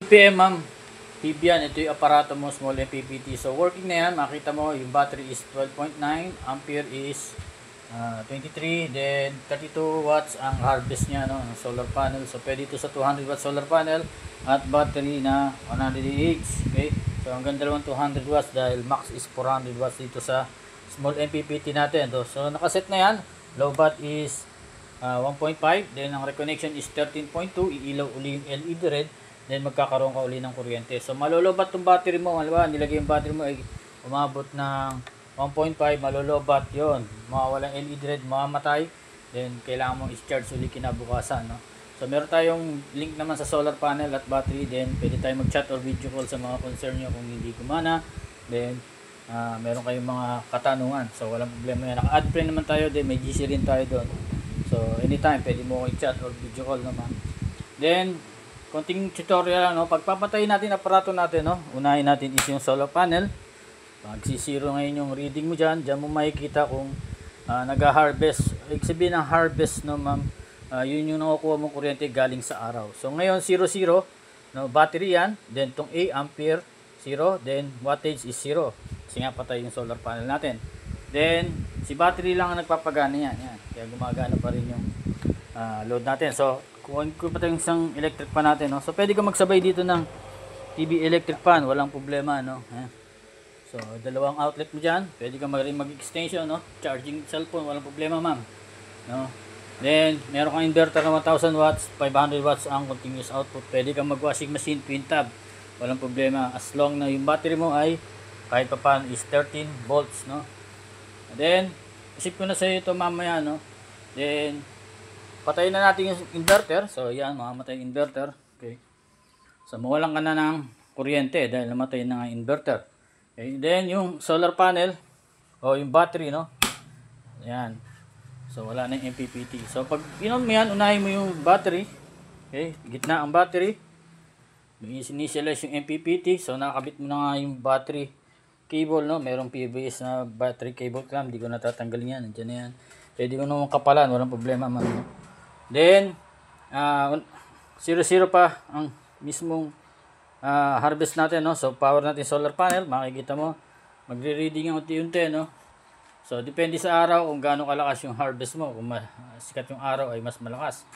PM ma'am. Tibian, ito yung aparato mo, small MPPT. So working na yan, makita mo yung battery is 12.9, ampere is 23, then 32 watts ang harvest niya, no, ng solar panel. So pwede ito sa 200 watts solar panel at battery na 100 Ah. Okay, so hanggang dalawang 200 watts dahil max is 400 watts dito sa small MPPT natin. So nakaset na yan. Low bat is 1.5, then ang reconnection is 13.2, iilaw uli yung LED red, then magkakaroon ka uli ng kuryente. So malolobat tong battery mo, halimbawa nilagay yung battery mo ay umabot ng 1.5, malolobat yon, mawawalan LED red, mamamatay, then kailangan mo i-charge uli kinabukasan, no? So meron tayong link naman sa solar panel at battery, then pwede tayong mag-chat or video call sa mga concern nyo kung hindi gumana, then meron kayong mga katanungan, so walang problema yan. Naka-add friend naman tayo, then may GC rin tayo doon. So anytime pwede mo i-chat or video call naman. Then konting tutorial, no, pagpapatay natin aparato natin, no, unahin natin is yung solar panel. Magsisiro ngayon yung reading mo dyan. Dyan mo makikita kung nag-harvest. Ibig sabihin ng harvest, no ma'am, yun yung nakukuha mong kuryente galing sa araw. So ngayon 0, 0, no, battery yan. Then tong A, ampere, 0. Then wattage is 0. Kasi nga patay yung solar panel natin. Then si battery lang ang nagpapagana yan. Kaya gumagana pa rin yung load natin. So kung patay yung isang electric pan natin, no, so pwede ka magsabay dito ng TV electric pan. Walang problema, no. So, dalawang outlet mo dyan. Pwede ka mag-extension, no? Charging cellphone, walang problema, ma'am. No? Then, meron kang inverter na 1000 watts, 500 watts ang continuous output. Pwede ka mag-washing machine, twin tab. Walang problema. As long na yung battery mo ay kahit pa paano is 13 volts, no? And then, isip ko na sa iyo ito mamaya, no? Then, patayin na natin yung inverter. So, yan, mamamatay yung inverter. Okay. So, mawalan ka na ng kuryente dahil namatay na ang inverter. Okay, then yung solar panel o yung battery, no? Ayan. So wala na yung MPPT. So pag inom mo yan, unahin mo yung battery. Okay, gitna ang battery. Initialize yung MPPT. So nakakabit mo na nga yung battery cable, no? Merong PVS na battery cable clamp. Hindi ko natatanggalin yan. Nandiyan na yan. Pwede mo naman kapalan. Walang problema, man. No? Then 0, 0 pa ang mismong harvest natin, no? So power natin solar panel, makikita mo magre-reading ang unti-unti, no? So depende sa araw kung gaano kalakas yung harvest mo. Kung sikat yung araw ay mas malakas.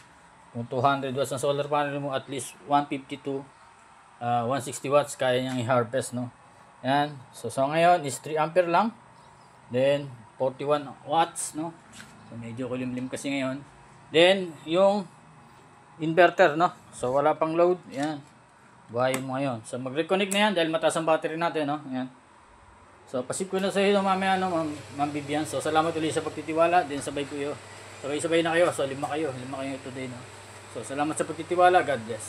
Kung 200 watts ang solar panel mo, at least 150 to 160 watts kaya niyang i-harvest, no? Yan. So ngayon is 3 ampere lang. Then 41 watts, no? So medyo kulimlim kasi ngayon. Then yung inverter, no? So wala pang load. Yan. Buhayin mo ngayon. So mag-reconnect na yan dahil mataas ang battery natin, no? Ayan. So pasip ko na sa iyo mamaya, no, Ma'am Vivian. So salamat ulit sa pagtitiwala. Then sabay ko yun. Sabay na kayo. So 5 kayo today, no? So salamat sa pagtitiwala. God bless.